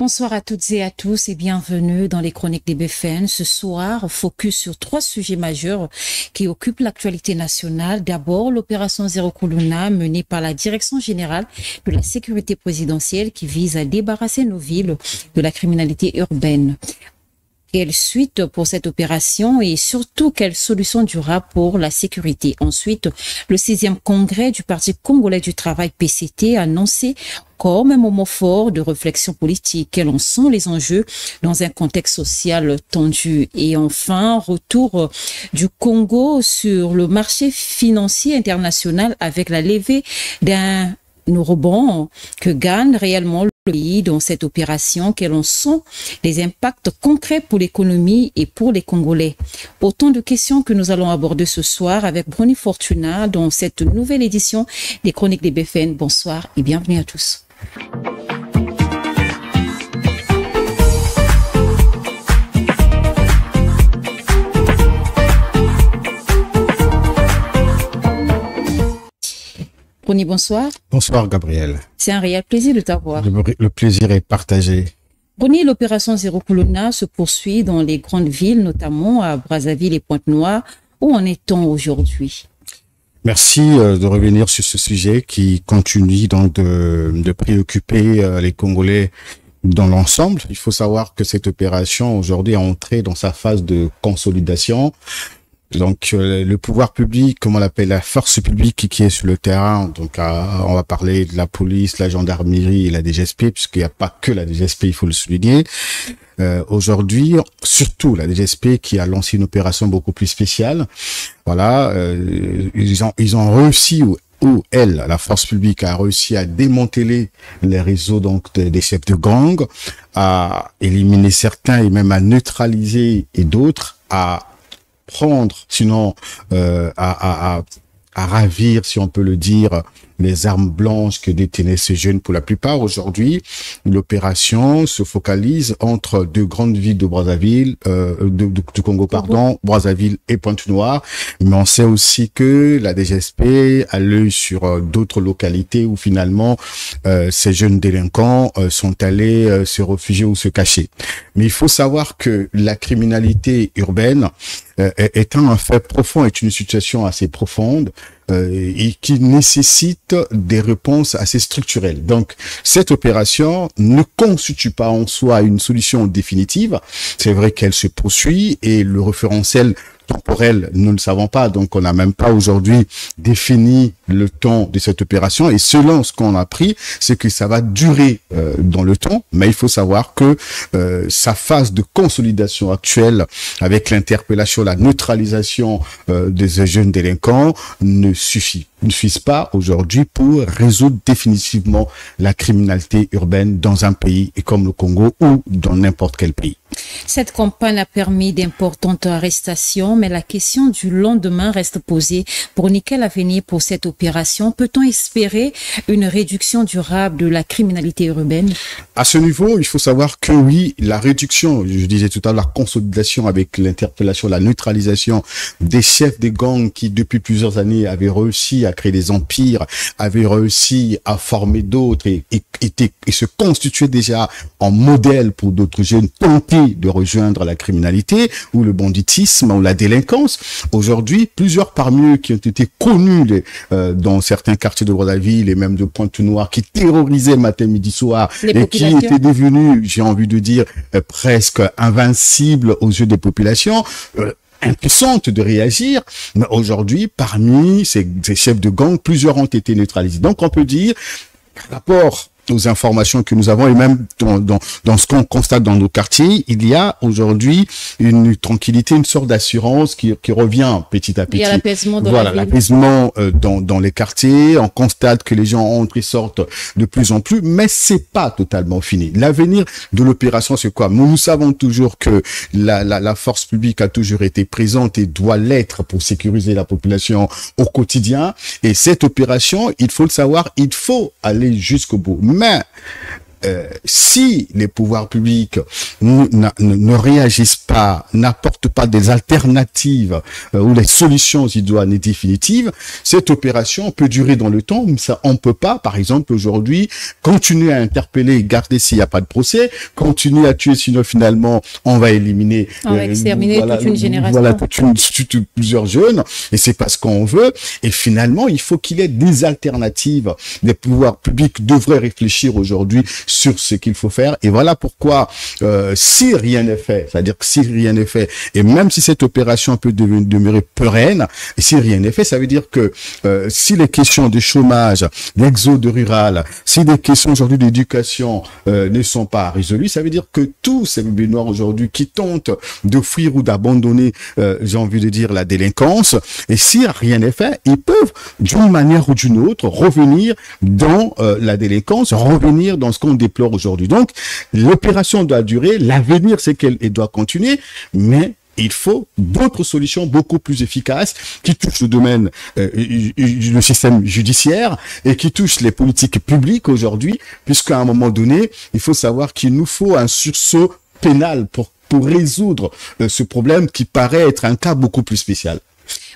Bonsoir à toutes et à tous et bienvenue dans les chroniques des BFN. Ce soir, focus sur 3 sujets majeurs qui occupent l'actualité nationale. D'abord, l'opération Zéro Kuluna menée par la Direction générale de la sécurité présidentielle qui vise à débarrasser nos villes de la criminalité urbaine. Quelle suite pour cette opération et surtout quelle solution durable pour la sécurité? Ensuite, le 6e congrès du Parti congolais du travail PCT a annoncé comme un moment fort de réflexion politique. Quels en sont les enjeux dans un contexte social tendu? Et enfin, retour du Congo sur le marché financier international avec la levée d'un rebond que gagne réellement le pays dans cette opération. Quels en sont les impacts concrets pour l'économie et pour les Congolais? Autant de questions que nous allons aborder ce soir avec Bruni Fortuna dans cette nouvelle édition des Chroniques des BFN. Bonsoir et bienvenue à tous. Bruni, bonsoir. Bonsoir Gabriel. C'est un réel plaisir de t'avoir. Le plaisir est partagé. Bruni, l'opération Zéro Kuluna se poursuit dans les grandes villes, notamment à Brazzaville et Pointe-Noire. Où en est-on aujourd'hui? Merci de revenir sur ce sujet qui continue donc de préoccuper les Congolais dans l'ensemble. Il faut savoir que cette opération aujourd'hui est entrée dans sa phase de consolidation. Donc le pouvoir public, comme on l'appelle, la force publique qui est sur le terrain, donc on va parler de la police, la gendarmerie et la DGSP, puisqu'il n'y a pas que la DGSP, il faut le souligner. Aujourd'hui, surtout la DGSP qui a lancé une opération beaucoup plus spéciale. Voilà, ils ont réussi où elle, la force publique, a réussi à démanteler les réseaux donc des chefs de gang, à éliminer certains et même à neutraliser et d'autres, à prendre, sinon à ravir, si on peut le dire, les armes blanches que détenaient ces jeunes pour la plupart. Aujourd'hui, l'opération se focalise entre deux grandes villes de Brazzaville, du Congo, pardon, Brazzaville et Pointe-Noire. Mais on sait aussi que la DGSP a l'œil sur d'autres localités où finalement ces jeunes délinquants sont allés se réfugier ou se cacher. Mais il faut savoir que la criminalité urbaine étant un fait profond, est une situation assez profonde et qui nécessite des réponses assez structurelles. Donc, cette opération ne constitue pas en soi une solution définitive. C'est vrai qu'elle se poursuit et le référentiel temporel, nous ne le savons pas, donc on n'a même pas aujourd'hui défini le temps de cette opération, et selon ce qu'on a appris, c'est que ça va durer dans le temps, mais il faut savoir que sa phase de consolidation actuelle, avec l'interpellation, la neutralisation des jeunes délinquants, ne suffisent pas aujourd'hui pour résoudre définitivement la criminalité urbaine dans un pays comme le Congo ou dans n'importe quel pays. Cette campagne a permis d'importantes arrestations, mais la question du lendemain reste posée. Pour quel avenir pour cette opération? Peut-on espérer une réduction durable de la criminalité urbaine? À ce niveau, il faut savoir que oui, la réduction, je disais tout à l'heure, la consolidation avec l'interpellation, la neutralisation des chefs des gangs qui, depuis plusieurs années, avaient réussi à créer des empires, avaient réussi à former d'autres et se constituer déjà en modèle pour d'autres jeunes tentés de rejoindre la criminalité ou le banditisme ou la délinquance. Aujourd'hui, plusieurs parmi eux qui ont été connus dans certains quartiers de Brazzaville et même de Pointe-Noire, qui terrorisaient matin, midi, soir et qui étaient devenus, j'ai envie de dire, presque invincibles aux yeux des populations, impuissantes de réagir. Mais aujourd'hui, parmi ces chefs de gang, plusieurs ont été neutralisés. Donc, on peut dire, par rapport aux informations que nous avons et même dans ce qu'on constate dans nos quartiers, il y a aujourd'hui une tranquillité, une sorte d'assurance qui revient petit à petit. Il y a l'apaisement dans voilà, l'apaisement dans les quartiers. On constate que les gens entrent et sortent de plus en plus, mais c'est pas totalement fini. L'avenir de l'opération, c'est quoi? Nous savons toujours que la force publique a toujours été présente et doit l'être pour sécuriser la population au quotidien. Et cette opération, il faut le savoir, il faut aller jusqu'au bout. Mais si les pouvoirs publics ne réagissent pas, n'apportent pas des alternatives ou des solutions idoines et définitives, cette opération peut durer dans le temps. Ça, on peut pas, par exemple, aujourd'hui, continuer à interpeller, garder s'il n'y a pas de procès, continuer à tuer, sinon finalement, on va éliminer, on va exterminer toute une génération. Voilà, plusieurs jeunes, et c'est pas ce qu'on veut. Et finalement, il faut qu'il y ait des alternatives. Les pouvoirs publics devraient réfléchir aujourd'hui sur ce qu'il faut faire. Et voilà pourquoi, si rien n'est fait, c'est-à-dire que si rien n'est fait, et même si cette opération peut demeurer pérenne, et si rien n'est fait, ça veut dire que si les questions de chômage, l'exode rural, si les questions aujourd'hui d'éducation ne sont pas résolues, ça veut dire que tous ces bébés noirs aujourd'hui qui tentent de fuir ou d'abandonner, j'ai envie de dire, la délinquance, et si rien n'est fait, ils peuvent, d'une manière ou d'une autre, revenir dans la délinquance, revenir dans ce qu'on déplore aujourd'hui. Donc, l'opération doit durer, l'avenir, c'est qu'elle doit continuer, mais il faut d'autres solutions beaucoup plus efficaces qui touchent le domaine, le système judiciaire et qui touchent les politiques publiques aujourd'hui, puisqu'à un moment donné, il faut savoir qu'il nous faut un sursaut pénal pour résoudre ce problème qui paraît être un cas beaucoup plus spécial.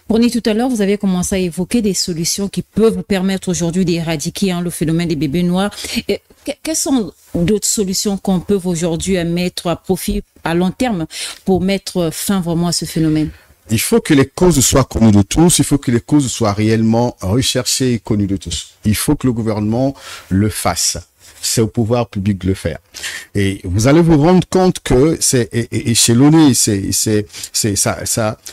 Bruni, tout à l'heure, vous avez commencé à évoquer des solutions qui peuvent permettre aujourd'hui d'éradiquer le phénomène des bébés noirs. Et quelles sont d'autres solutions qu'on peut aujourd'hui mettre à profit à long terme pour mettre fin vraiment à ce phénomène? Il faut que les causes soient connues de tous, il faut que les causes soient réellement recherchées et connues de tous. Il faut que le gouvernement le fasse. C'est au pouvoir public de le faire. Et vous allez vous rendre compte que c'est échelonné, c'est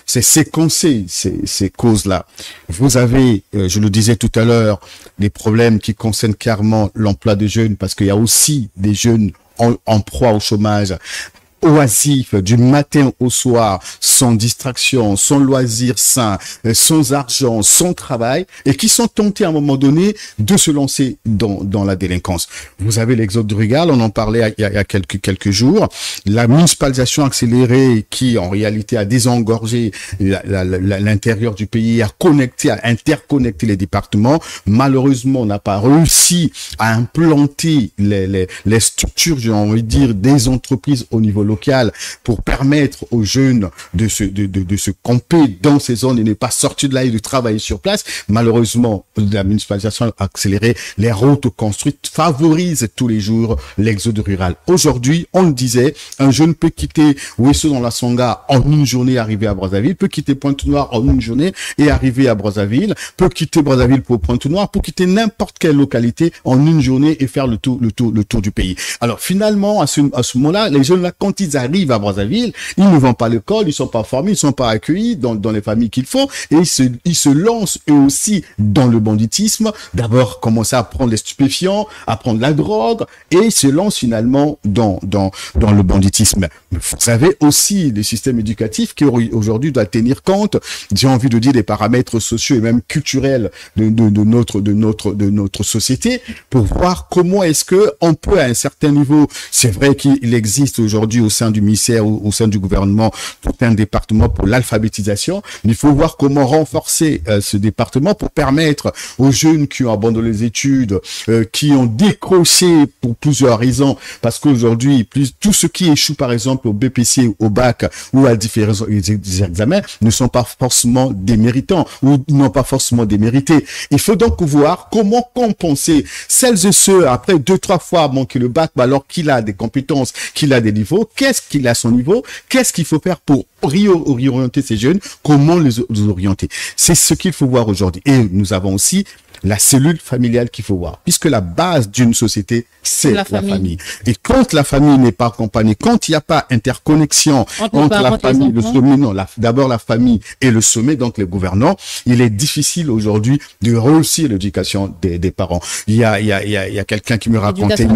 séquencé, ces causes-là. Vous avez, je le disais tout à l'heure, des problèmes qui concernent clairement l'emploi des jeunes, parce qu'il y a aussi des jeunes en proie au chômage, oisif du matin au soir, sans distraction, sans loisir sain, sans argent, sans travail, et qui sont tentés à un moment donné de se lancer dans la délinquance. Vous avez l'exode rural, on en parlait il y a quelques jours, la municipalisation accélérée qui en réalité a désengorgé l'intérieur du pays, a interconnecté les départements. Malheureusement, on n'a pas réussi à implanter les structures, j'ai envie de dire, des entreprises au niveau local pour permettre aux jeunes de se camper dans ces zones et ne pas sortir de là et de travailler sur place. Malheureusement, la municipalisation accélérée, les routes construites favorisent tous les jours l'exode rural. Aujourd'hui, on le disait, un jeune peut quitter Ouesso dans la Songa en une journée et arriver à Brazzaville, peut quitter Pointe-Noire en une journée et arriver à Brazzaville, peut quitter Brazzaville pour Pointe-Noire, pour quitter n'importe quelle localité en une journée et faire le tour du pays. Alors finalement, à ce moment-là, les jeunes là, quand ils arrivent à Brazzaville, ils ne vont pas à l'école, ils sont pas formés, ils sont pas accueillis dans les familles qu'il faut, et ils se lancent eux aussi dans le banditisme. D'abord, commencer à prendre les stupéfiants, à prendre la drogue, et ils se lancent finalement dans le banditisme. Mais vous avez aussi des systèmes éducatifs qui aujourd'hui doivent tenir compte, j'ai envie de dire, des paramètres sociaux et même culturels de notre société, pour voir comment est-ce que on peut à un certain niveau, c'est vrai qu'il existe aujourd'hui au sein du ministère ou au sein du gouvernement tout un département pour l'alphabétisation, mais il faut voir comment renforcer ce département pour permettre aux jeunes qui ont abandonné les études, qui ont décroché pour plusieurs raisons, parce qu'aujourd'hui, tout ceux qui échouent par exemple au BPC, au bac ou à différents examens ne sont pas forcément des méritants ou n'ont pas forcément démérité. Il faut donc voir comment compenser celles et ceux après 2-3 fois manquer le bac, alors qu'il a des compétences, qu'il a des niveaux, qu'est-ce qu'il a à son niveau, qu'est-ce qu'il faut faire pour réorienter ces jeunes, comment les orienter. C'est ce qu'il faut voir aujourd'hui. Et nous avons aussi la cellule familiale qu'il faut voir, puisque la base d'une société, c'est la famille. Et quand la famille n'est pas accompagnée, quand il n'y a pas interconnexion entre la famille, le sommet, non, d'abord la famille et le sommet, donc les gouvernants, il est difficile aujourd'hui de réussir l'éducation des parents. Il y a quelqu'un qui me racontait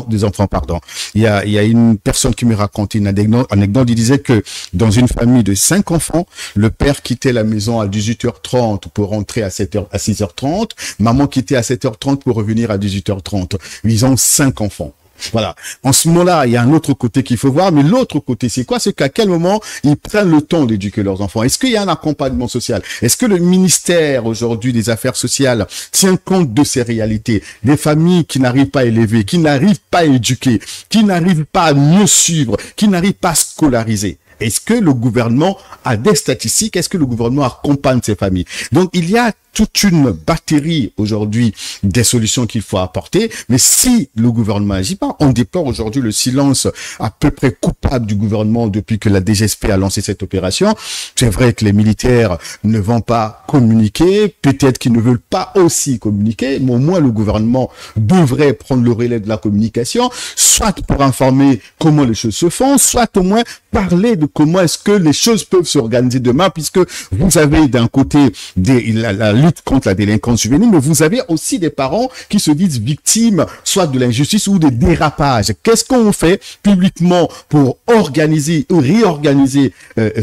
des enfants, pardon. Il y a une personne qui me racontait une anecdote, il disait que dans une famille de 5 enfants, le père quittait la maison à 18h30 pour rentrer à 6h30, maman quittait à 7h30 pour revenir à 18h30. Ils ont 5 enfants. Voilà. En ce moment-là, il y a un autre côté qu'il faut voir, mais l'autre côté, c'est quoi? C'est qu'à quel moment ils prennent le temps d'éduquer leurs enfants? Est-ce qu'il y a un accompagnement social? Est-ce que le ministère, aujourd'hui, des Affaires sociales, tient compte de ces réalités? Des familles qui n'arrivent pas à élever, qui n'arrivent pas à éduquer, qui n'arrivent pas à mieux suivre, qui n'arrivent pas à scolariser. Est-ce que le gouvernement a des statistiques? Est-ce que le gouvernement accompagne ces familles? Donc, il y a toute une batterie aujourd'hui des solutions qu'il faut apporter. Mais si le gouvernement n'agit pas, on déplore aujourd'hui le silence à peu près coupable du gouvernement depuis que la DGSP a lancé cette opération. C'est vrai que les militaires ne vont pas communiquer, peut-être qu'ils ne veulent pas aussi communiquer, mais au moins le gouvernement devrait prendre le relais de la communication, soit pour informer comment les choses se font, soit au moins parler de comment est-ce que les choses peuvent s'organiser demain, puisque vous avez d'un côté la lutte contre la délinquance juvénile, mais vous avez aussi des parents qui se disent victimes soit de l'injustice ou des dérapages. Qu'est-ce qu'on fait publiquement pour organiser ou réorganiser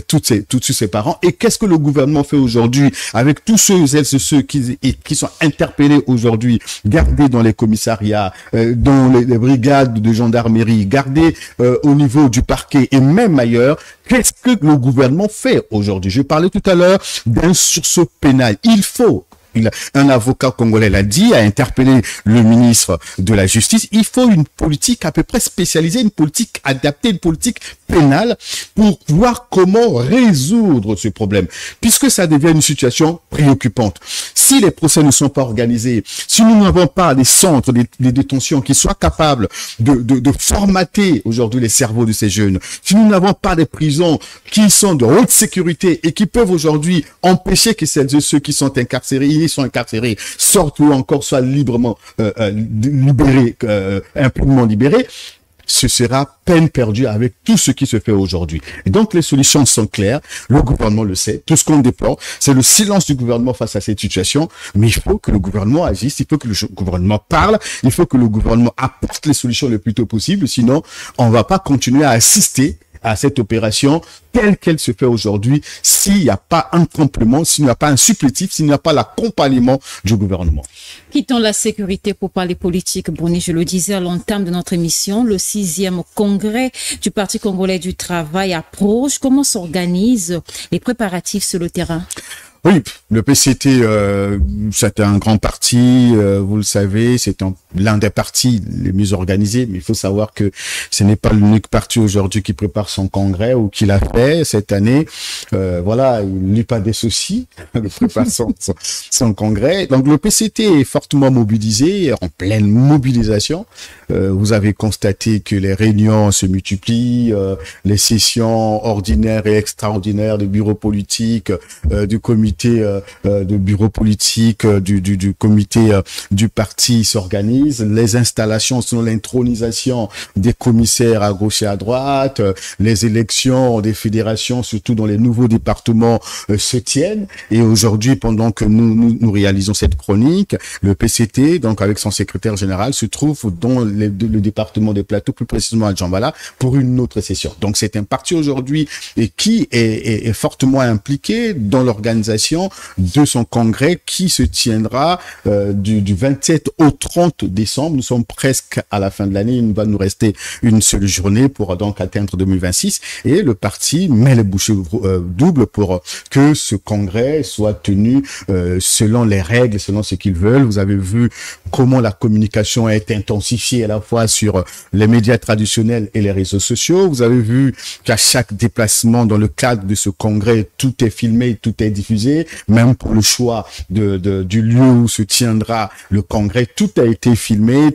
tous ces parents, et qu'est-ce que le gouvernement fait aujourd'hui avec tous ceux qui sont interpellés aujourd'hui, gardés dans les commissariats, dans les brigades de gendarmerie, gardés au niveau du parquet et même ailleurs? Qu'est-ce que le gouvernement fait aujourd'hui? Je parlais tout à l'heure d'un sursaut pénal. Un avocat congolais l'a dit, a interpellé le ministre de la Justice. Il faut une politique à peu près spécialisée, une politique adaptée, une politique pénale pour voir comment résoudre ce problème, puisque ça devient une situation préoccupante. Si les procès ne sont pas organisés, si nous n'avons pas des centres de détention qui soient capables de formater aujourd'hui les cerveaux de ces jeunes, si nous n'avons pas des prisons qui sont de haute sécurité et qui peuvent aujourd'hui empêcher que celles et ceux qui sont incarcérés sortent ou encore soient librement libérés, impunément libérés, ce sera peine perdue avec tout ce qui se fait aujourd'hui. Et donc, les solutions sont claires. Le gouvernement le sait. Tout ce qu'on déplore, c'est le silence du gouvernement face à cette situation. Mais il faut que le gouvernement agisse. Il faut que le gouvernement parle. Il faut que le gouvernement apporte les solutions le plus tôt possible. Sinon, on va pas continuer à assister à cette opération telle qu'elle se fait aujourd'hui, s'il n'y a pas un complément, s'il n'y a pas un supplétif, s'il n'y a pas l'accompagnement du gouvernement. Quittons la sécurité pour parler politique. Bruni, je le disais à l'entame de notre émission, le 6e congrès du Parti congolais du travail approche. Comment s'organisent les préparatifs sur le terrain? Oui, le PCT, c'est un grand parti, vous le savez, c'est l'un des partis les mieux organisés, mais il faut savoir que ce n'est pas l'unique parti aujourd'hui qui prépare son congrès ou qui l'a fait cette année. Voilà, il n'y a pas des soucis, il prépare son congrès. Donc le PCT est fortement mobilisé, en pleine mobilisation. Vous avez constaté que les réunions se multiplient, les sessions ordinaires et extraordinaires du bureau politique, du comité de bureau politique, du comité du parti s'organisent. Les installations selon l'intronisation des commissaires à gauche et à droite, les élections des fédérations, surtout dans les nouveaux départements, se tiennent. Et aujourd'hui, pendant que nous réalisons cette chronique, le PCT, donc avec son secrétaire général, se trouve dans le département des Plateaux, plus précisément à Djambala, pour une autre session. Donc c'est un parti aujourd'hui qui est fortement impliqué dans l'organisation de son congrès qui se tiendra du 27 au 30 décembre. Nous sommes presque à la fin de l'année. Il va nous rester une seule journée pour donc atteindre 2026. Et le parti met les bouchées doubles pour que ce congrès soit tenu selon les règles, selon ce qu'ils veulent. Vous avez vu comment la communication a été intensifiée à la fois sur les médias traditionnels et les réseaux sociaux. Vous avez vu qu'à chaque déplacement dans le cadre de ce congrès, tout est filmé, tout est diffusé. Même pour le choix du lieu où se tiendra le congrès, tout a été filmé,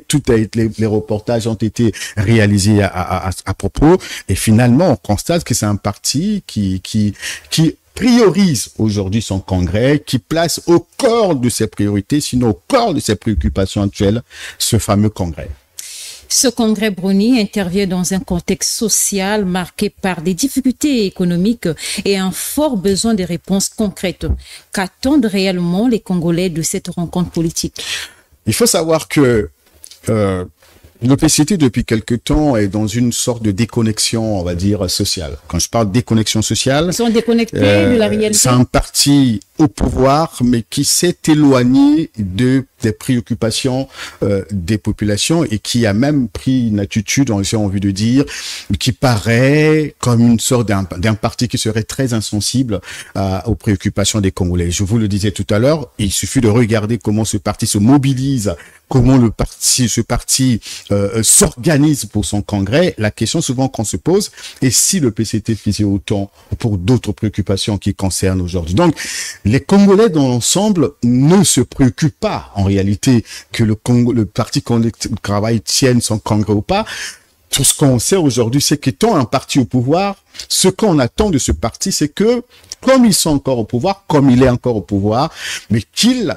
les reportages ont été réalisés à propos. Et finalement, on constate que c'est un parti qui priorise aujourd'hui son congrès, qui place au cœur de ses priorités, sinon au cœur de ses préoccupations actuelles, ce fameux congrès. Ce congrès, Bruni, intervient dans un contexte social marqué par des difficultés économiques et un fort besoin de réponses concrètes. Qu'attendent réellement les Congolais de cette rencontre politique? Il faut savoir que le PCT, depuis quelque temps, est dans une sorte de déconnexion, on va dire, sociale. Quand je parle de déconnexion sociale... Ils sont déconnectés de la réalité. C'est un parti au pouvoir, mais qui s'est éloigné des préoccupations des populations et qui a même pris une attitude, j'ai envie de dire, qui paraît comme une sorte d'un parti qui serait très insensible aux préoccupations des Congolais. Je vous le disais tout à l'heure, il suffit de regarder comment ce parti se mobilise, comment ce parti s'organise pour son congrès. La question souvent qu'on se pose est si le PCT faisait autant pour d'autres préoccupations qui concernent aujourd'hui. Donc, les Congolais dans l'ensemble ne se préoccupent pas en réalité que le parti collectif de travail tienne son congrès ou pas. Tout ce qu'on sait aujourd'hui, c'est qu'étant un parti au pouvoir, ce qu'on attend de ce parti, c'est que, comme ils sont encore au pouvoir, comme il est encore au pouvoir, mais qu'il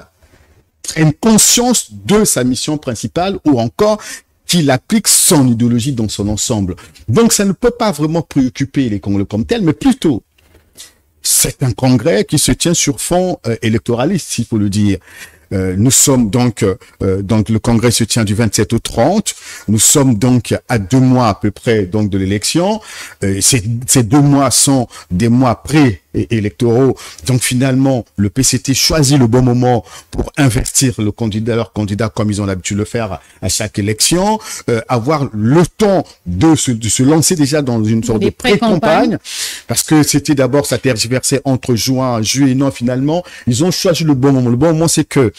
prenne conscience de sa mission principale ou encore qu'il applique son idéologie dans son ensemble. Donc, ça ne peut pas vraiment préoccuper les Congolais comme tels, mais plutôt, c'est un congrès qui se tient sur fond électoraliste, il faut le dire. Nous sommes donc le congrès se tient du 27 au 30. Nous sommes donc à 2 mois à peu près donc de l'élection. Ces 2 mois sont des mois électoraux. Donc finalement, le PCT choisit le bon moment pour investir leur candidat comme ils ont l'habitude de le faire à chaque élection, avoir le temps de se lancer déjà dans une sorte de pré-campagne, parce que c'était d'abord, ça tergiversait entre juin, juillet, non, finalement, ils ont choisi le bon moment. Le bon moment, c'est que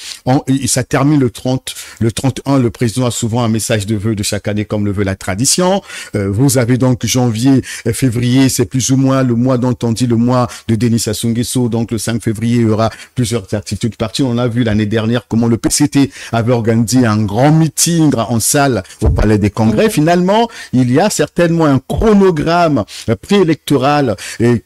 ça termine le 31, le président a souvent un message de vœux de chaque année, comme le veut la tradition. Vous avez donc janvier, février, c'est plus ou moins le mois dont on dit le mois de Denis Sassou Nguesso. Donc le 5 février, il y aura plusieurs activités parties. On a vu l'année dernière comment le PCT avait organisé un grand meeting en salle au Palais des Congrès. Finalement, il y a certainement un chronogramme préélectoral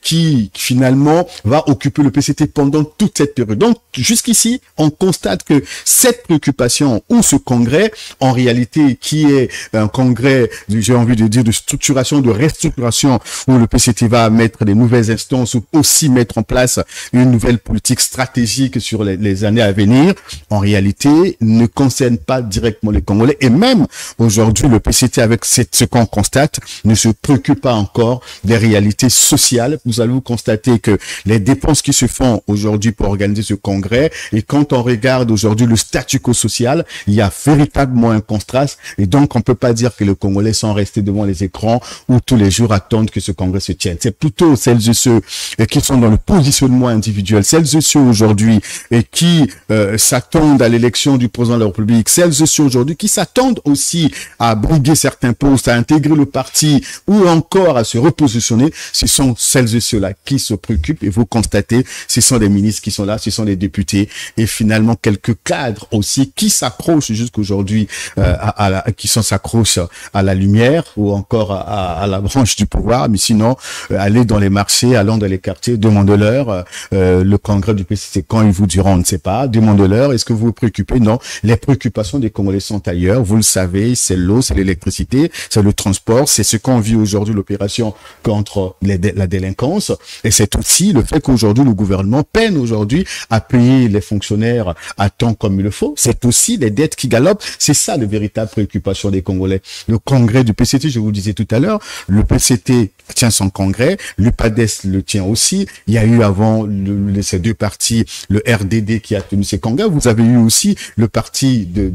qui finalement va occuper le PCT pendant toute cette période. Donc jusqu'ici, on constate que cette préoccupation ou ce congrès, en réalité, qui est un congrès, j'ai envie de dire, de structuration, de restructuration, où le PCT va mettre des nouvelles instances ou aussi mettre en place une nouvelle politique stratégique sur les années à venir, en réalité, ne concerne pas directement les Congolais. Et même aujourd'hui, le PCT, avec ce qu'on constate, ne se préoccupe pas encore des réalités sociales. Vous allez vous constater que les dépenses qui se font aujourd'hui pour organiser ce congrès, et quand on regarde aujourd'hui le statu quo social, il y a véritablement un contraste. Et donc, on peut pas dire que les Congolais sont restés devant les écrans ou tous les jours attendent que ce congrès se tienne. C'est plutôt celles et ceux qui sont dans le positionnement individuel, celles et ceux aujourd'hui et qui s'attendent à l'élection du président de la République, celles et ceux aujourd'hui qui s'attendent aussi à briguer certains postes, à intégrer le parti ou encore à se repositionner. Ce sont celles et ceux-là qui se préoccupent et vous constatez, ce sont des ministres qui sont là, ce sont des députés et finalement quelques cadres aussi qui s'accrochent jusqu'aujourd'hui s'accrochent à la lumière ou encore à la branche du pouvoir, mais sinon aller dans les marchés, allant dans les quartiers, demandez-leur le congrès du PCT quand ils vous diront on ne sait pas, demandez-leur est-ce que vous vous préoccupez? Non, les préoccupations des Congolais sont ailleurs, vous le savez, c'est l'eau, c'est l'électricité, c'est le transport, c'est ce qu'on vit aujourd'hui, l'opération contre la délinquance, et c'est aussi le fait qu'aujourd'hui le gouvernement peine aujourd'hui à payer les fonctionnaires à temps comme il le faut, c'est aussi les dettes qui galopent, c'est ça la véritable préoccupation des Congolais. Le congrès du PCT, je vous le disais tout à l'heure, le PCT tient son congrès, l'UPADES le tient aussi, il y a eu avant ces deux partis, le RDD qui a tenu ses congrès, vous avez eu aussi le parti de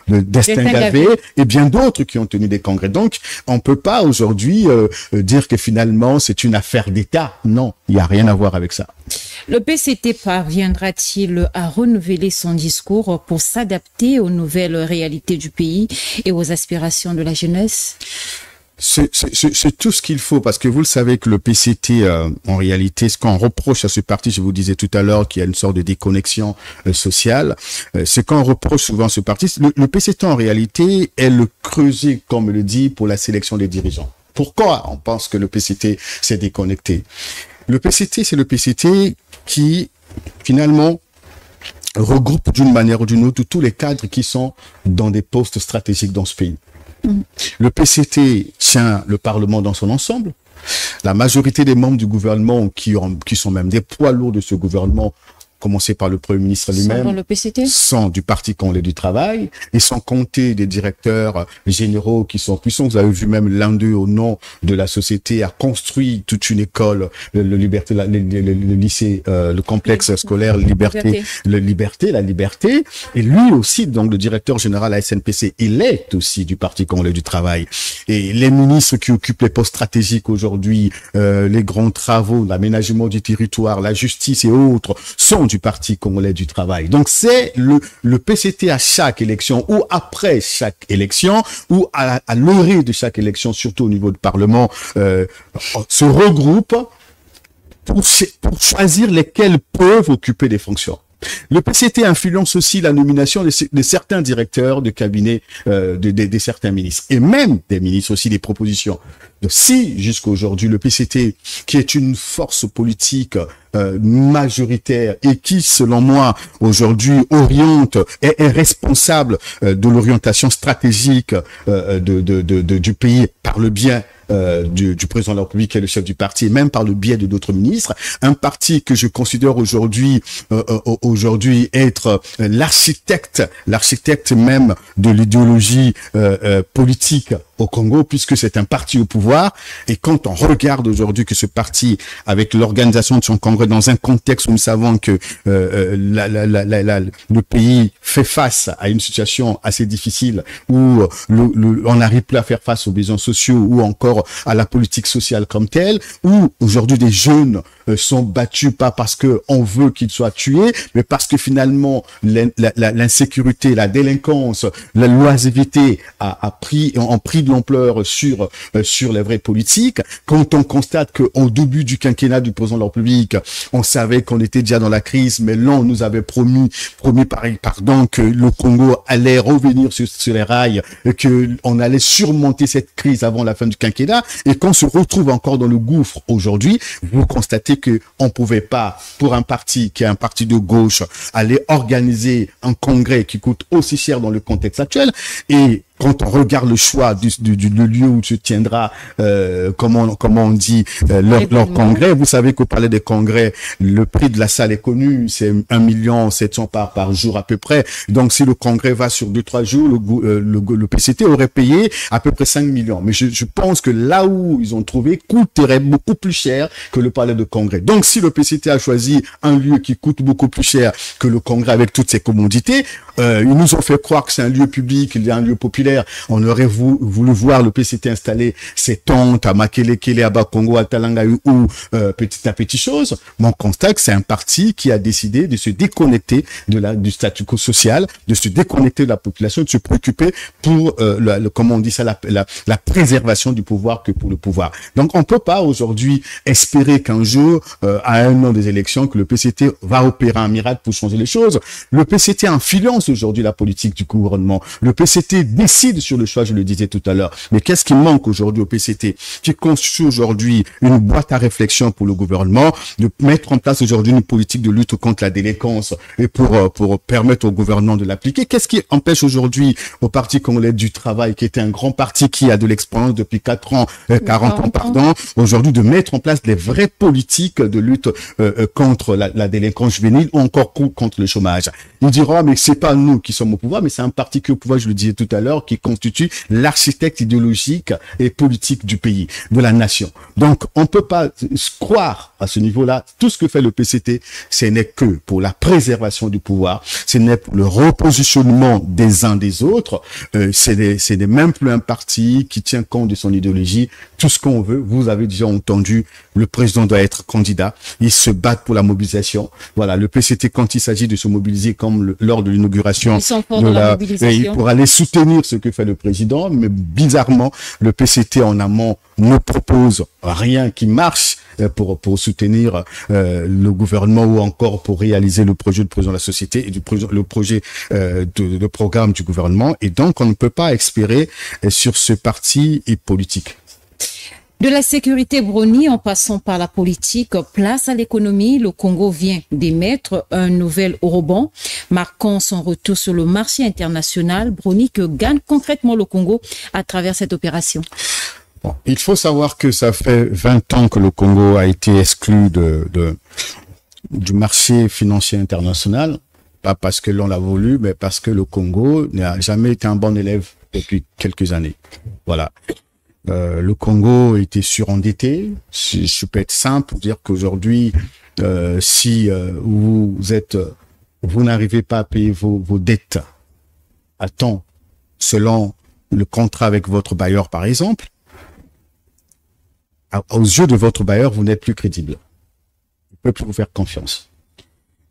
Destin Gavé et bien d'autres qui ont tenu des congrès. Donc, on peut pas aujourd'hui dire que finalement c'est une affaire d'État. Non, il n'y a rien à voir avec ça. Le PCT parviendra-t-il à renouveler son discours pour s'adapter aux nouvelles réalités du pays et aux aspirations de la jeunesse? C'est tout ce qu'il faut, parce que vous le savez que le PCT, en réalité, ce qu'on reproche à ce parti, je vous disais tout à l'heure qu'il y a une sorte de déconnexion sociale, ce qu'on reproche souvent à ce parti, le PCT en réalité est le creuset, comme on le dit, pour la sélection des dirigeants. Pourquoi on pense que le PCT s'est déconnecté? Le PCT, c'est le PCT qui, finalement, regroupe d'une manière ou d'une autre tous les cadres qui sont dans des postes stratégiques dans ce pays. Le PCT tient le Parlement dans son ensemble. La majorité des membres du gouvernement qui sont même des poids lourds de ce gouvernement commencer par le Premier ministre lui-même, dans le PCT, sont du Parti congolais du travail, et sans compter des directeurs généraux qui sont puissants. Vous avez vu même l'un d'eux, au nom de la société, a construit toute une école, le lycée, le complexe scolaire la Liberté. Et lui aussi, donc le directeur général à SNPC, il est aussi du Parti congolais du travail. Et les ministres qui occupent les postes stratégiques aujourd'hui, les grands travaux, l'aménagement du territoire, la justice et autres, sont du Parti congolais du travail. Donc c'est le PCT à chaque élection ou après chaque élection ou à l'orée de chaque élection, surtout au niveau du Parlement, se regroupe pour choisir lesquels peuvent occuper des fonctions. Le PCT influence aussi la nomination de certains directeurs de cabinet de certains ministres, et même des ministres aussi, des propositions. Donc, si jusqu'à aujourd'hui le PCT, qui est une force politique majoritaire et qui, selon moi, aujourd'hui oriente et est responsable de l'orientation stratégique du pays par le biais du président de la République qui est le chef du parti, et même par le biais de d'autres ministres, un parti que je considère aujourd'hui être l'architecte même de l'idéologie politique au Congo, puisque c'est un parti au pouvoir. Et quand on regarde aujourd'hui que ce parti, avec l'organisation de son congrès, dans un contexte où nous savons que le pays fait face à une situation assez difficile, où on n'arrive plus à faire face aux besoins sociaux ou encore à la politique sociale comme telle, où aujourd'hui des jeunes sont battus pas parce que on veut qu'ils soient tués, mais parce que finalement l'insécurité, la délinquance, la loisiveté ont pris de l'ampleur sur les vraies politiques. Quand on constate qu'au début du quinquennat du président de la République, on savait qu'on était déjà dans la crise, mais là on nous avait promis que le Congo allait revenir sur les rails, que on allait surmonter cette crise avant la fin du quinquennat, et qu'on se retrouve encore dans le gouffre aujourd'hui, vous constatez que on pouvait pas, pour un parti qui est un parti de gauche, aller organiser un congrès qui coûte aussi cher dans le contexte actuel. Et quand on regarde le choix du lieu où se tiendra, comment on dit, leur congrès, vous savez qu'au palais des congrès, le prix de la salle est connu, c'est 1 700 000 par jour à peu près. Donc si le congrès va sur 2-3 jours, le PCT aurait payé à peu près 5 millions. Mais je pense que là où ils ont trouvé coûterait beaucoup plus cher que le palais de congrès. Donc si le PCT a choisi un lieu qui coûte beaucoup plus cher que le congrès avec toutes ses commodités, ils nous ont fait croire que c'est un lieu public, il y a un lieu populaire. On aurait voulu voir le PCT installer ses tentes à Makelekele, à Bakongo, à Talangayu ou petit à petit chose. Mais on constate que c'est un parti qui a décidé de se déconnecter du statu quo social, de se déconnecter de la population, de se préoccuper pour comment on dit ça, la préservation du pouvoir que pour le pouvoir. Donc on peut pas aujourd'hui espérer qu'un jour, à 1 an des élections, que le PCT va opérer un miracle pour changer les choses. Le PCT influence aujourd'hui la politique du gouvernement. Le PCT décide sur le choix, je le disais tout à l'heure. Mais qu'est-ce qui manque aujourd'hui au PCT, qui constitue aujourd'hui une boîte à réflexion pour le gouvernement, de mettre en place aujourd'hui une politique de lutte contre la délinquance et pour permettre au gouvernement de l'appliquer? Qu'est-ce qui empêche aujourd'hui au Parti congolais du travail, qui était un grand parti qui a de l'expérience depuis 40 ans, pardon, aujourd'hui de mettre en place des vraies politiques de lutte contre la délinquance juvénile ou encore contre le chômage? Ils diront, mais c'est pas nous qui sommes au pouvoir, mais c'est un parti qui est au pouvoir, je le disais tout à l'heure, qui constitue l'architecte idéologique et politique du pays, de la nation. Donc, on peut pas croire à ce niveau-là. Tout ce que fait le PCT, ce n'est que pour la préservation du pouvoir, ce n'est pour le repositionnement des uns des autres, c'est même plus un parti qui tient compte de son idéologie. Tout ce qu'on veut, vous avez déjà entendu, le président doit être candidat, ils se battent pour la mobilisation. Voilà, le PCT, quand il s'agit de se mobiliser comme lors de l'inauguration pour aller soutenir ce que fait le président, mais bizarrement, le PCT en amont ne propose rien qui marche pour soutenir le gouvernement ou encore pour réaliser le projet de président de la société et le projet de programme du gouvernement. Et donc, on ne peut pas espérer sur ce parti politique. De la sécurité, Brony, en passant par la politique, place à l'économie, le Congo vient d'émettre un nouvel eurobond, marquant son retour sur le marché international. Brony, que gagne concrètement le Congo à travers cette opération? Bon, il faut savoir que ça fait 20 ans que le Congo a été exclu du marché financier international, pas parce que l'on l'a voulu, mais parce que le Congo n'a jamais été un bon élève depuis quelques années. Voilà. Le Congo était surendetté. Je peux être simple pour dire qu'aujourd'hui, si vous n'arrivez pas à payer vos dettes à temps, selon le contrat avec votre bailleur, par exemple, aux yeux de votre bailleur, vous n'êtes plus crédible. Il ne peut plus vous faire confiance.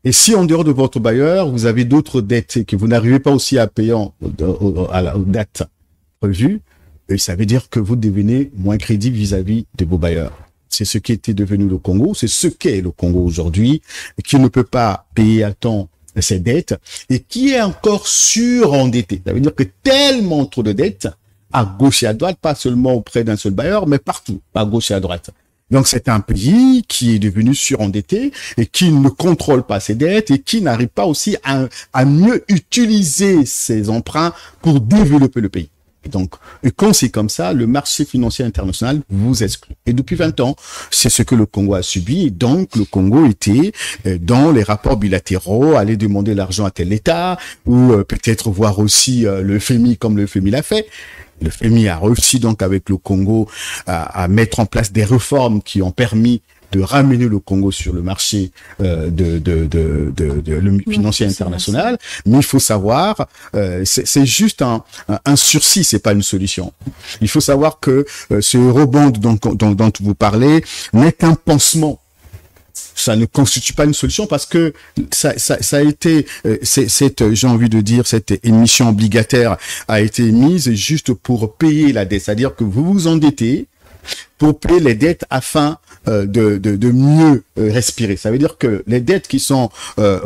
Et si en dehors de votre bailleur, vous avez d'autres dettes et que vous n'arrivez pas aussi à payer aux dates prévues, ça veut dire que vous devenez moins crédible vis-à-vis de vos bailleurs. C'est ce qui était devenu le Congo, c'est ce qu'est le Congo aujourd'hui, qui ne peut pas payer à temps ses dettes et qui est encore surendetté. Ça veut dire que tellement trop de dettes à gauche et à droite, pas seulement auprès d'un seul bailleur, mais partout, à gauche et à droite. Donc, c'est un pays qui est devenu surendetté et qui ne contrôle pas ses dettes et qui n'arrive pas aussi à mieux utiliser ses emprunts pour développer le pays. Et quand c'est comme ça, le marché financier international vous exclut. Et depuis 20 ans, c'est ce que le Congo a subi. Et donc, le Congo était dans les rapports bilatéraux, aller demander l'argent à tel État, ou peut-être voir aussi le FMI comme le FMI l'a fait. Le FMI a réussi donc avec le Congo à mettre en place des réformes qui ont permis de ramener le Congo sur le marché le financier international. Mais il faut savoir, c'est juste un sursis, c'est pas une solution. Il faut savoir que ce eurobond dont vous parlez n'est qu'un pansement. Ça ne constitue pas une solution parce que ça a été, j'ai envie de dire, cette émission obligataire a été mise juste pour payer la dette. C'est-à-dire que vous vous endettez pour payer les dettes afin de mieux respirer. Ça veut dire que les dettes qui sont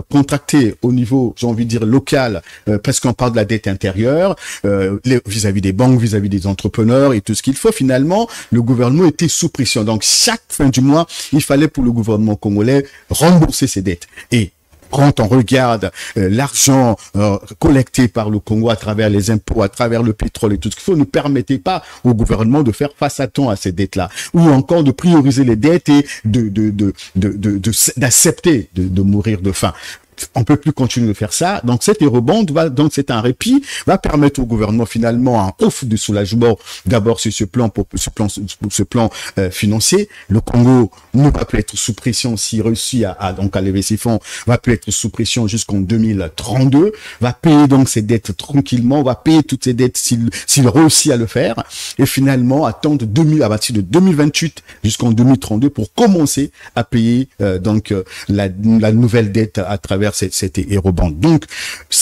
contractées au niveau, j'ai envie de dire, local, parce qu'on parle de la dette intérieure, vis-à-vis des banques, vis-à-vis des entrepreneurs et tout ce qu'il faut, finalement, le gouvernement était sous pression. Donc, chaque fin du mois, il fallait pour le gouvernement congolais rembourser ses dettes. Et quand on regarde l'argent collecté par le Congo à travers les impôts, à travers le pétrole et tout ce qu'il faut, ne permettait pas au gouvernement de faire face à temps à ces dettes-là, ou encore de prioriser les dettes et d'accepter de mourir de faim. On peut plus continuer de faire ça. Donc, cet eurobond c'est un répit, va permettre au gouvernement finalement un ouf de soulagement. D'abord sur ce plan, financier. Le Congo ne va plus être sous pression s'il réussit à lever ses fonds, va plus être sous pression jusqu'en 2032, va payer donc ses dettes tranquillement, va payer toutes ses dettes s'il réussit à le faire. Et finalement, attendre à partir de 2028 jusqu'en 2032 pour commencer à payer, la nouvelle dette à travers cet eurobond. Donc,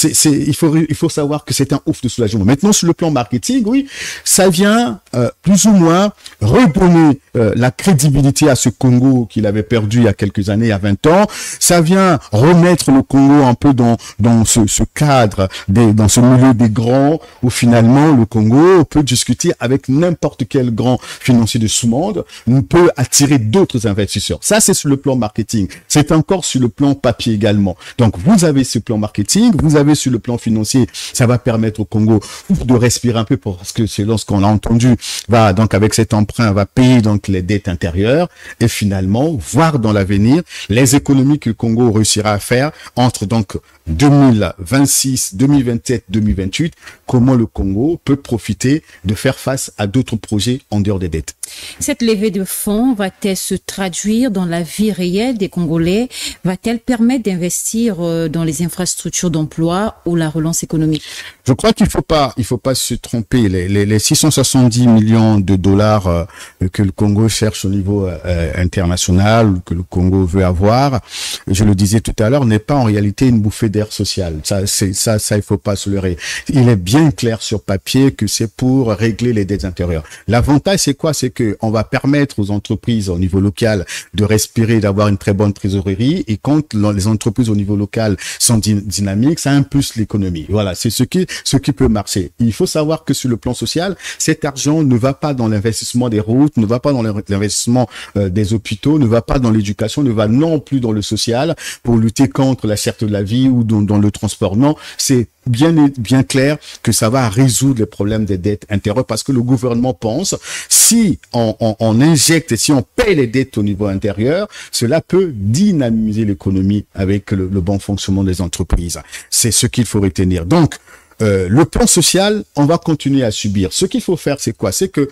il faut savoir que c'est un ouf de soulagement. Maintenant, sur le plan marketing, oui, ça vient plus ou moins redonner la crédibilité à ce Congo qu'il avait perdu il y a quelques années, il y a 20 ans. Ça vient remettre le Congo un peu dans ce cadre, dans ce milieu des grands, où finalement le Congo peut discuter avec n'importe quel grand financier de sous-monde, peut attirer d'autres investisseurs. Ça, c'est sur le plan marketing. C'est encore sur le plan papier également. Donc, vous avez ce plan marketing, vous avez sur le plan financier, ça va permettre au Congo de respirer un peu parce que c'est lorsqu'on a entendu, avec cet emprunt, va payer donc les dettes intérieures et finalement, voir dans l'avenir les économies que le Congo réussira à faire entre donc 2026, 2027, 2028, comment le Congo peut profiter de faire face à d'autres projets en dehors des dettes. Cette levée de fonds va-t-elle se traduire dans la vie réelle des Congolais? Va-t-elle permettre d'investir dans les infrastructures d'emploi ou la relance économique? Je crois qu'il faut pas se tromper. Les 670 millions de dollars que le Congo cherche au niveau international, que le Congo veut avoir, je le disais tout à l'heure, n'est pas en réalité une bouffée d'air social. Ça, il faut pas se leurrer. Il est bien clair sur papier que c'est pour régler les dettes intérieures. L'avantage, c'est quoi? C'est que on va permettre aux entreprises au niveau local de respirer, d'avoir une très bonne trésorerie. Et quand les entreprises au niveau local sont dynamiques, ça impulse l'économie. Voilà, c'est ce qui peut marcher. Il faut savoir que sur le plan social, cet argent ne va pas dans l'investissement des routes, ne va pas dans l'investissement des hôpitaux, ne va pas dans l'éducation, ne va non plus dans le social pour lutter contre la cherté de la vie ou dans le transport. Non, c'est bien clair que ça va résoudre les problèmes des dettes intérieures parce que le gouvernement pense si on injecte, si on paye les dettes au niveau intérieur, cela peut dynamiser l'économie avec le bon fonctionnement des entreprises. C'est ce qu'il faut retenir. Donc, le plan social, on va continuer à subir. Ce qu'il faut faire, c'est quoi? C'est que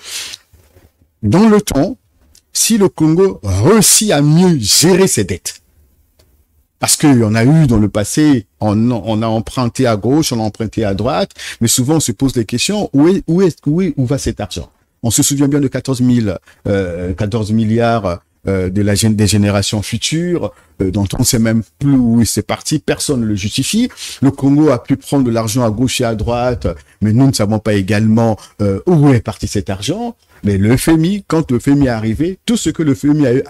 dans le temps, si le Congo réussit à mieux gérer ses dettes, parce qu'il y en a eu dans le passé, on a emprunté à gauche, on a emprunté à droite, mais souvent on se pose les questions, où va cet argent? On se souvient bien de 14 milliards des générations futures, dont on ne sait même plus où c'est parti, personne ne le justifie. Le Congo a pu prendre de l'argent à gauche et à droite, mais nous ne savons pas également où est parti cet argent. Mais le FMI, quand le FMI est arrivé, tout ce que le FMI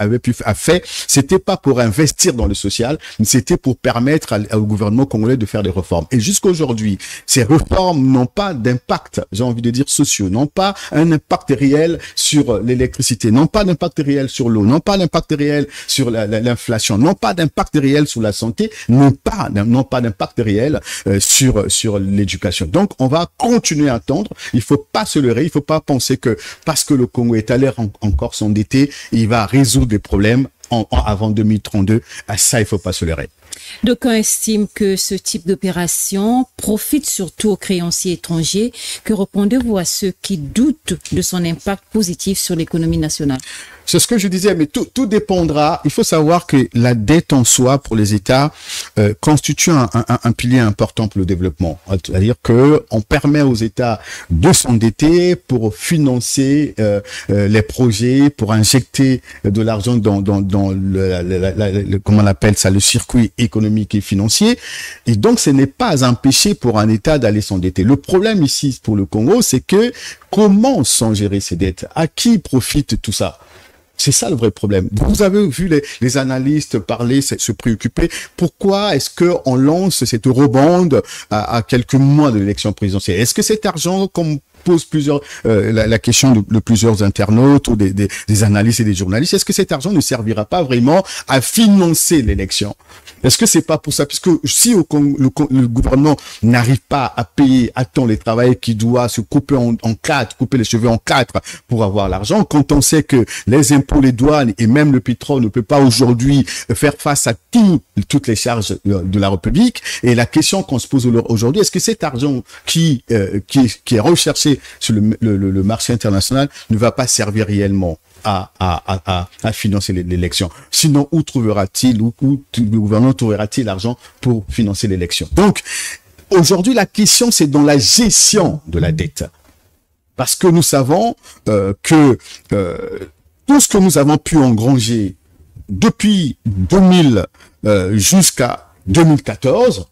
a fait, c'était pas pour investir dans le social, mais c'était pour permettre au gouvernement congolais de faire des réformes. Et jusqu'à aujourd'hui, ces réformes n'ont pas d'impact, j'ai envie de dire sociaux, n'ont pas un impact réel sur l'électricité, n'ont pas d'impact réel sur l'eau, n'ont pas d'impact réel sur l'inflation, n'ont pas d'impact réel sur la santé, n'ont pas d'impact réel sur l'éducation. Donc, on va continuer à attendre. Il faut pas se leurrer, il faut pas penser que parce que le Congo est allé encore s'endetter, il va résoudre des problèmes avant 2032. À ça, il faut pas se leurrer. D'aucuns estiment que ce type d'opération profite surtout aux créanciers étrangers. Que répondez-vous à ceux qui doutent de son impact positif sur l'économie nationale? C'est ce que je disais, mais tout dépendra. Il faut savoir que la dette en soi pour les États constitue un pilier important pour le développement. C'est-à-dire que on permet aux États de s'endetter pour financer les projets, pour injecter de l'argent dans comment on appelle ça, le circuit économique et financier. Et donc, ce n'est pas un péché pour un État d'aller s'endetter. Le problème ici pour le Congo, c'est que comment sont gérées ces dettes? À qui profite tout ça? C'est ça le vrai problème. Vous avez vu les analystes parler, se préoccuper. Pourquoi est-ce qu'on lance cette eurobond à quelques mois de l'élection présidentielle? Est-ce que cet argent, comme pose la question de plusieurs internautes ou des analystes et des journalistes, est-ce que cet argent ne servira pas vraiment à financer l'élection? Est-ce que c'est pas pour ça? Puisque si le gouvernement n'arrive pas à payer à temps les travailleurs qui doivent se couper en quatre, couper les cheveux en quatre pour avoir l'argent, quand on sait que les impôts, les douanes et même le pétrole ne peut pas aujourd'hui faire face à toutes les charges de la République, et la question qu'on se pose aujourd'hui, est-ce que cet argent qui est recherché sur le marché international ne va pas servir réellement à financer l'élection? Sinon, où trouvera-t-il, où le gouvernement trouvera-t-il l'argent pour financer l'élection? Donc, aujourd'hui, la question, c'est dans la gestion de la dette. Parce que nous savons que tout ce que nous avons pu engranger depuis 2000 jusqu'à 2014,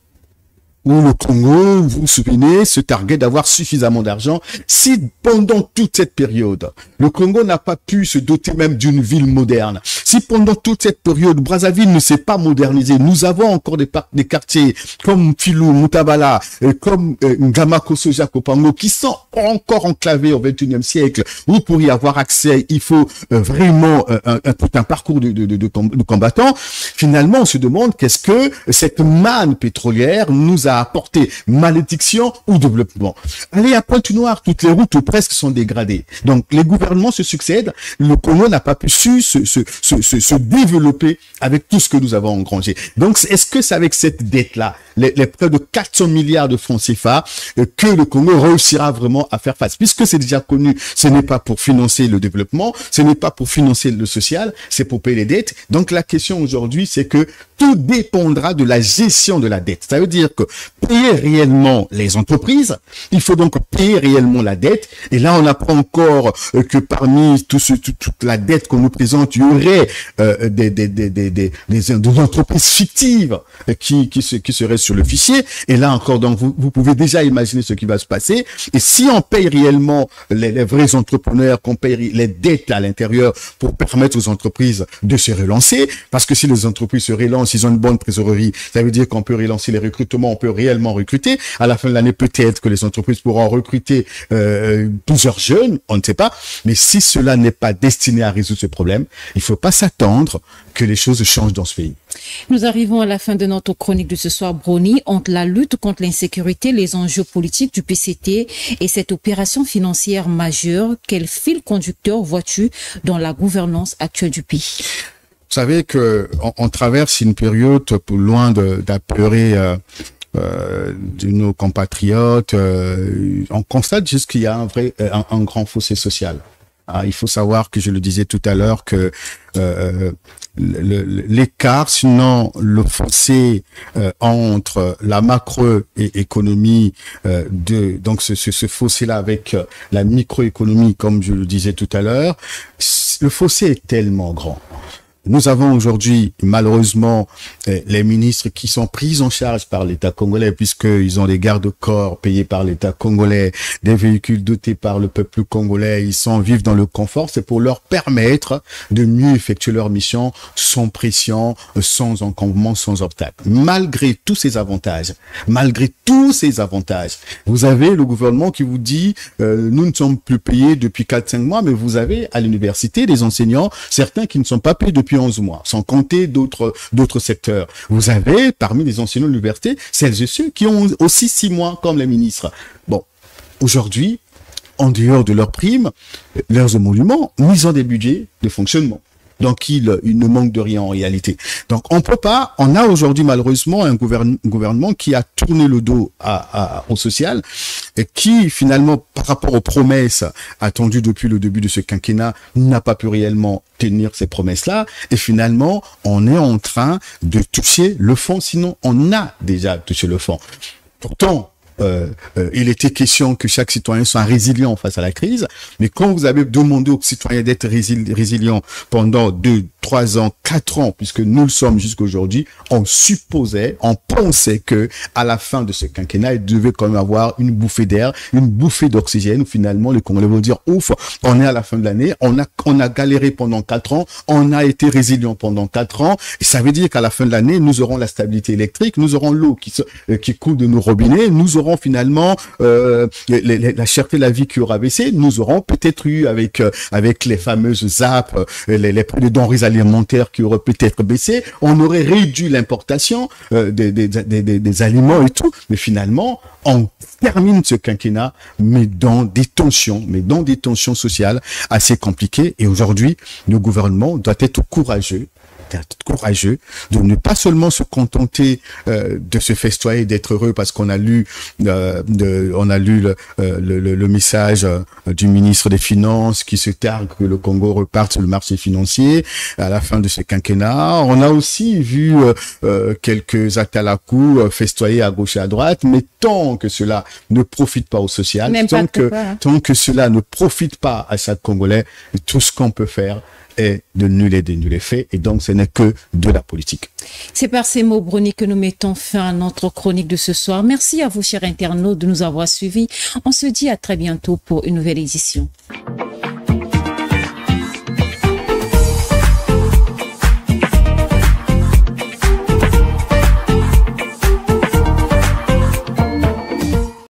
où le Congo, vous vous souvenez, se targuait d'avoir suffisamment d'argent. Si pendant toute cette période, le Congo n'a pas pu se doter même d'une ville moderne, si pendant toute cette période, Brazzaville ne s'est pas modernisé, nous avons encore des quartiers comme Filou, Mutabala, comme Ngamakoso, Jakopango, qui sont encore enclavés au XXIe siècle, où pour y avoir accès, il faut vraiment tout un parcours de combattants. Finalement, on se demande qu'est-ce que cette manne pétrolière nous a apporté, malédiction ou développement. Allez à Pointe-Noire, toutes les routes ou presque sont dégradées. Donc les gouvernements se succèdent, le Congo n'a pas pu se développer avec tout ce que nous avons engrangé. Donc est-ce que c'est avec cette dette-là, les près de 400 milliards de francs CFA, que le Congo réussira vraiment à faire face? Puisque c'est déjà connu, ce n'est pas pour financer le développement, ce n'est pas pour financer le social, c'est pour payer les dettes. Donc la question aujourd'hui, c'est que tout dépendra de la gestion de la dette. Ça veut dire que payer réellement les entreprises, il faut donc payer réellement la dette. Et là, on apprend encore que parmi toute la dette qu'on nous présente, il y aurait des entreprises fictives qui seraient sur le fichier. Et là encore, donc vous pouvez déjà imaginer ce qui va se passer. Et si on paye réellement les vrais entrepreneurs, qu'on paye les dettes à l'intérieur pour permettre aux entreprises de se relancer, parce que si les entreprises se relancent, ils ont une bonne trésorerie, ça veut dire qu'on peut relancer les recrutements, on peut réellement recruter. À la fin de l'année, peut-être que les entreprises pourront recruter plusieurs jeunes, on ne sait pas. Mais si cela n'est pas destiné à résoudre ce problème, il ne faut pas s'attendre que les choses changent dans ce pays. Nous arrivons à la fin de notre chronique de ce soir, Brony, entre la lutte contre l'insécurité, les enjeux politiques du PCT et cette opération financière majeure. Quel fil conducteur vois-tu dans la gouvernance actuelle du pays? Vous savez que on traverse une période loin d'apeurer de nos compatriotes. On constate juste qu'il y a un grand fossé social. Il faut savoir que, je le disais tout à l'heure, que l'écart, sinon le fossé entre la macroéconomie donc ce fossé-là avec la microéconomie, comme je le disais tout à l'heure, le fossé est tellement grand. Nous avons aujourd'hui, malheureusement, les ministres qui sont pris en charge par l'État congolais, puisqu'ils ont des garde-corps payés par l'État congolais, des véhicules dotés par le peuple congolais, ils vivent dans le confort. C'est pour leur permettre de mieux effectuer leur mission sans pression, sans encombrement, sans obstacle. Malgré tous ces avantages, vous avez le gouvernement qui vous dit nous ne sommes plus payés depuis 4-5 mois, mais vous avez à l'université des enseignants, certains qui ne sont pas payés depuis 11 mois, sans compter d'autres secteurs. Vous avez, parmi les enseignants de l'université, celles et ceux qui ont aussi 6 mois, comme les ministres. Bon, aujourd'hui, en dehors de leurs primes, leurs émoluments, ils ont des budgets de fonctionnement. Donc, il ne manque de rien en réalité. Donc, on a aujourd'hui malheureusement un gouvernement qui a tourné le dos au social et qui finalement, par rapport aux promesses attendues depuis le début de ce quinquennat, n'a pas pu réellement tenir ces promesses-là. Et finalement, on est en train de toucher le fond, sinon on a déjà touché le fond. Pourtant, il était question que chaque citoyen soit résilient face à la crise, mais quand vous avez demandé aux citoyens d'être résilients pendant 2, 3 ans, 4 ans, puisque nous le sommes jusqu'aujourd'hui, on pensait que à la fin de ce quinquennat, il devait quand même avoir une bouffée d'air, une bouffée d'oxygène, où finalement les Congolais vont dire ouf, on est à la fin de l'année, on a galéré pendant 4 ans, on a été résilient pendant 4 ans, et ça veut dire qu'à la fin de l'année, nous aurons la stabilité électrique, nous aurons l'eau qui coule de nos robinets, nous aurons finalement la cherté de la vie qui aura baissé, nous aurons peut-être eu avec les fameuses ZAP, les prix de denrées alimentaires qui auraient peut-être baissé, on aurait réduit l'importation des aliments et tout, mais finalement on termine ce quinquennat mais dans des tensions sociales assez compliquées. Et aujourd'hui le gouvernement doit être courageux de ne pas seulement se contenter de se festoyer, d'être heureux parce qu'on a lu le message du ministre des Finances qui se targue que le Congo reparte sur le marché financier à la fin de ce quinquennat. On a aussi vu quelques atalakou festoyer à gauche et à droite, mais tant que cela ne profite pas au social, tant que cela ne profite pas à chaque Congolais, tout ce qu'on peut faire est de nul et de nul effet, et donc ce n'est que de la politique. C'est par ces mots, Brony, que nous mettons fin à notre chronique de ce soir. Merci à vous, chers internautes, de nous avoir suivis. On se dit à très bientôt pour une nouvelle édition.